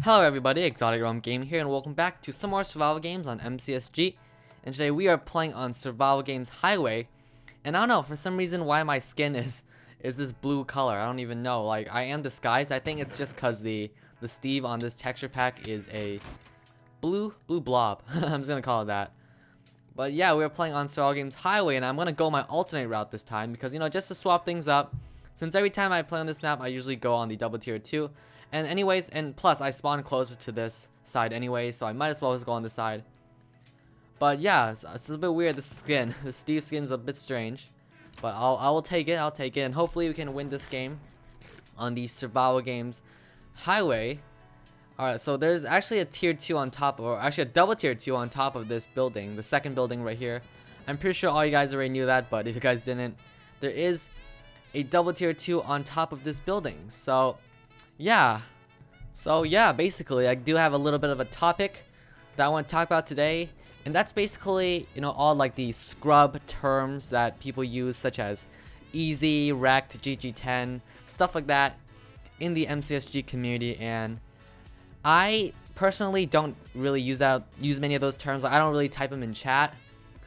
Hello everybody, Exotic Realm Game here, and welcome back to some more survival games on MCSG. And today we are playing on Survival Games Highway. And I don't know, for some reason why my skin is this blue color. I don't even know. Like, I am disguised. I think it's just cause the Steve on this texture pack is a blue blob. I'm just gonna call it that. But yeah, we are playing on Survival Games Highway, and I'm gonna go my alternate route this time because, you know, just to swap things up. Since every time I play on this map, I usually go on the double tier 2. And anyways, and plus I spawn closer to this side anyway, so I might as well just go on this side. But yeah, it's a bit weird, this skin. The Steve skin's a bit strange. But I will take it, and hopefully we can win this game on the Survival Games Highway. Alright, so there's actually a tier 2 on top, or actually a double tier 2 on top of this building, the second building right here. I'm pretty sure all you guys already knew that, but if you guys didn't, there is a double tier 2 on top of this building. So yeah, basically I do have a little bit of a topic that I want to talk about today, and that's basically, you know, all like the scrub terms that people use, such as easy, REKT, GG10, stuff like that in the MCSG community. And I personally don't really use many of those terms. Like, I don't really type them in chat.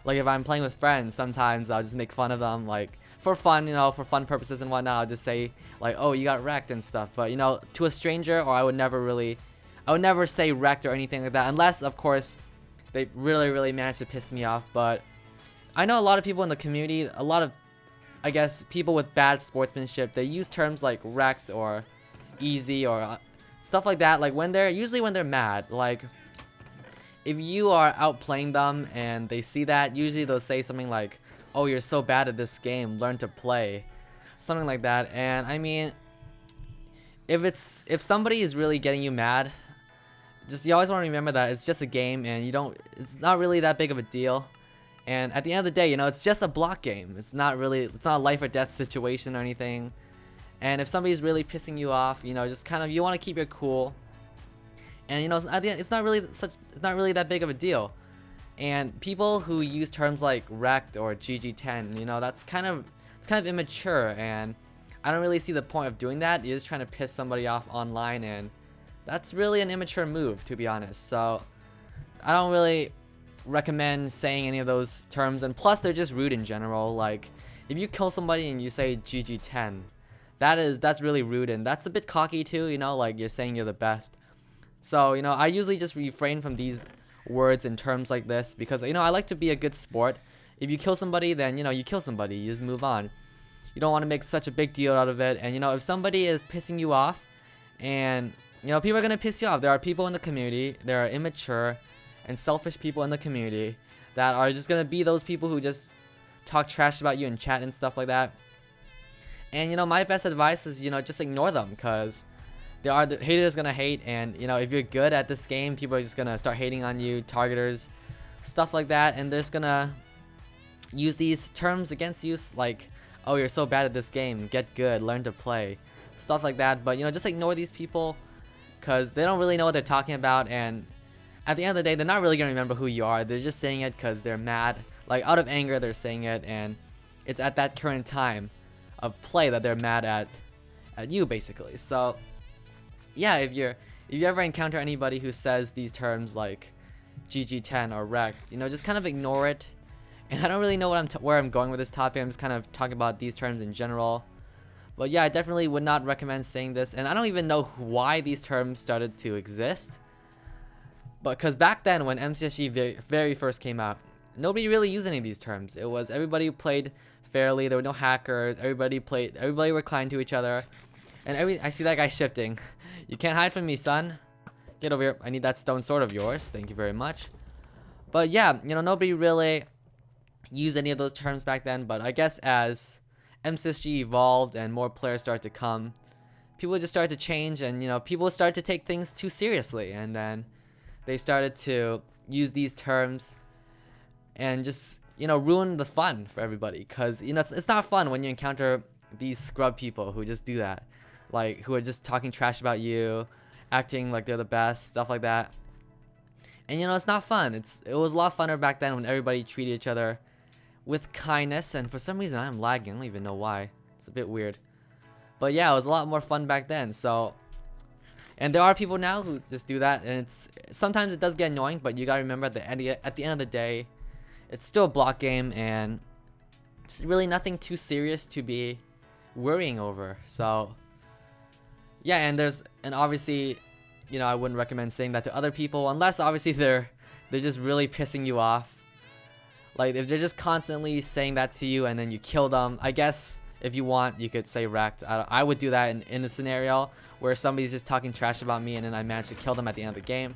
Like, if I'm playing with friends, sometimes I'll just make fun of them, like for fun, you know, for fun purposes and whatnot. I'll just say like, oh, you got REKT and stuff. But, you know, to a stranger, or I would never say REKT or anything like that, unless of course they really manage to piss me off. But I know a lot of people in the community, a lot of, I guess, people with bad sportsmanship, they use terms like REKT or easy or stuff like that, like usually when they're mad. Like, if you are outplaying them and they see that, usually they'll say something like, oh, you're so bad at this game, learn to play, something like that. And I mean, if somebody is really getting you mad, you always want to remember that it's just a game, and it's not really that big of a deal. And at the end of the day, you know, it's just a block game. It's not a life or death situation or anything. And if somebody's really pissing you off, you know, just kind of, you want to keep your cool. And, you know, at the end, it's not really that big of a deal. And people who use terms like REKT or GG10, you know, it's kind of immature, and I don't really see the point of doing that. You're just trying to piss somebody off online, and that's really an immature move, to be honest. So I don't really recommend saying any of those terms, and plus they're just rude in general. Like, if you kill somebody and you say GG10, that's really rude, and that's a bit cocky too, you know, like you're saying you're the best. So, you know, I usually just refrain from these words and terms like this because, you know, I like to be a good sport. If you kill somebody, then, you know, you kill somebody, you just move on. You don't want to make such a big deal out of it. And, you know, if somebody is pissing you off, and, you know, people are gonna piss you off. There are people in the community, there are immature and selfish people in the community that are just gonna be those people who just talk trash about you in chat and stuff like that. And, you know, my best advice is, you know, just ignore them, because the haters gonna hate. And, you know, if you're good at this game, people are just gonna start hating on you, targeters, stuff like that, and they're just gonna use these terms against you, like, oh, you're so bad at this game, get good, learn to play, stuff like that. But, you know, just ignore these people, because they don't really know what they're talking about, and at the end of the day, they're not really gonna remember who you are. They're just saying it because they're mad, like out of anger they're saying it, and it's at that current time of play that they're mad at you, basically. So yeah, if you ever encounter anybody who says these terms like GG10 or REKT, you know, just kind of ignore it. And I don't really know where I'm going with this topic. I'm just kind of talking about these terms in general. But yeah, I definitely would not recommend saying this, and I don't even know why these terms started to exist. But because back then, when MCSG very first came out, nobody really used any of these terms. It was everybody played fairly. There were no hackers. Everybody were kind to each other. And I see that guy shifting. You can't hide from me, son. Get over here. I need that stone sword of yours. Thank you very much. But yeah, you know, nobody really used any of those terms back then. But I guess as MCSG evolved and more players started to come, people just started to change, and, you know, people started to take things too seriously, and then they started to use these terms and just, you know, ruin the fun for everybody. Because, you know, it's not fun when you encounter these scrub people who just do that. Like, who are just talking trash about you, acting like they're the best, stuff like that. And, you know, it's not fun. It was a lot funner back then when everybody treated each other with kindness. And for some reason, I'm lagging. I don't even know why. It's a bit weird. But yeah, it was a lot more fun back then. So And there are people now who just do that, and sometimes it does get annoying, but you gotta remember at the end of the day, it's still a block game, and it's really nothing too serious to be worrying over. So yeah, and obviously, you know, I wouldn't recommend saying that to other people unless obviously they're just really pissing you off. Like if they're just constantly saying that to you and then you kill them, I guess if you want, you could say REKT. I would do that in a scenario where somebody's just talking trash about me and then I manage to kill them at the end of the game.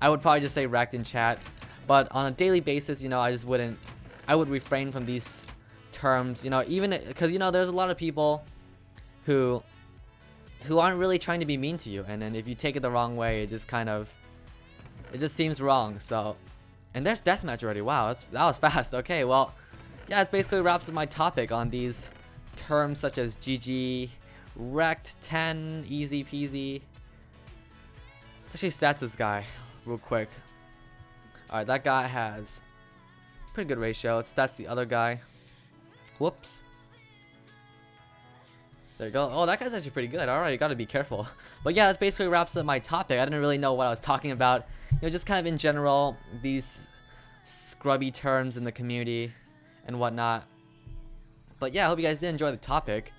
I would probably just say REKT in chat. But on a daily basis, you know, I would refrain from these terms, you know, even because, you know, there's a lot of people who aren't really trying to be mean to you, and then if you take it the wrong way, it just seems wrong. So, and there's deathmatch already. Wow, that was fast. Okay, well, yeah, it basically wraps up my topic on these terms such as GG, REKT, 10, easy peasy. Let's actually stats this guy real quick. Alright, that guy has pretty good ratio. Let's stats the other guy. Whoops. There you go. Oh, that guy's actually pretty good. Alright, you gotta be careful. But yeah, that basically wraps up my topic. I didn't really know what I was talking about. You know, just kind of in general, these scrubby terms in the community and whatnot. But yeah, I hope you guys did enjoy the topic.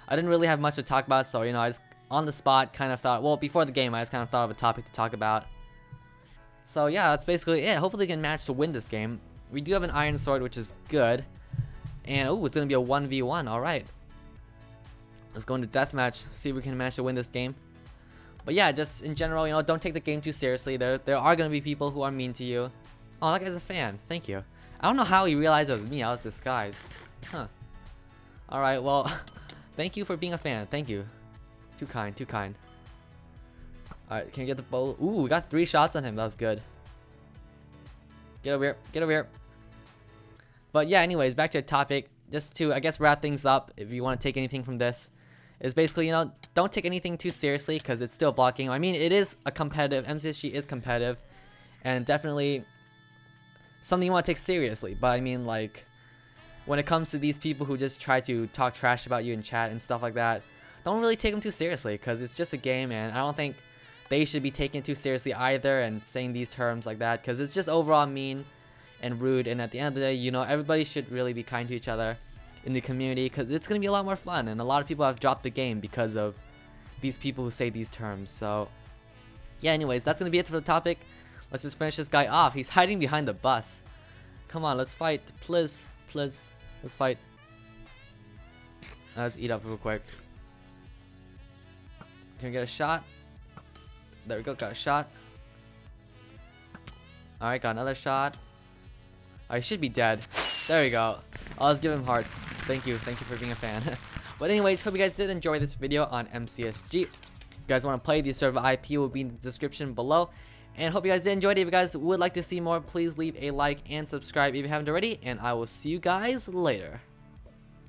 I didn't really have much to talk about, so, you know, I just on the spot kind of thought, well, before the game, I just kind of thought of a topic to talk about. So yeah, that's basically it. Hopefully we can manage to win this game. We do have an iron sword, which is good. And, ooh, it's going to be a 1v1. Alright. Let's go into deathmatch, see if we can manage to win this game. But yeah, just in general, you know, don't take the game too seriously. There are going to be people who are mean to you. Oh, that guy's a fan. Thank you. I don't know how he realized it was me. I was disguised. Huh. Alright, well, thank you for being a fan. Thank you. Too kind, too kind. Alright, can you get the bow? Ooh, we got 3 shots on him. That was good. Get over here. Get over here. But yeah, anyways, back to the topic. Just to, I guess, wrap things up, if you want to take anything from this, is basically, you know, don't take anything too seriously because it's still blocking. I mean, it is a competitive, MCSG is competitive, and definitely something you want to take seriously. But I mean, like, when it comes to these people who just try to talk trash about you in chat and stuff like that, don't really take them too seriously because it's just a game, and I don't think they should be taken too seriously either and saying these terms like that because it's just overall mean and rude. And at the end of the day, you know, everybody should really be kind to each other in the community because it's going to be a lot more fun, and a lot of people have dropped the game because of these people who say these terms. So yeah, anyways, that's going to be it for the topic. Let's just finish this guy off. He's hiding behind the bus. Come on, let's fight. Please, please, let's fight. Let's eat up real quick. Can I get a shot? There we go, got a shot. Alright, got another shot. I should be dead. There we go. I'll just give him hearts. Thank you for being a fan. But anyways, hope you guys did enjoy this video on MCSG. If you guys want to play, the server IP will be in the description below. And hope you guys did enjoy it. If you guys would like to see more, please leave a like and subscribe if you haven't already. And I will see you guys later.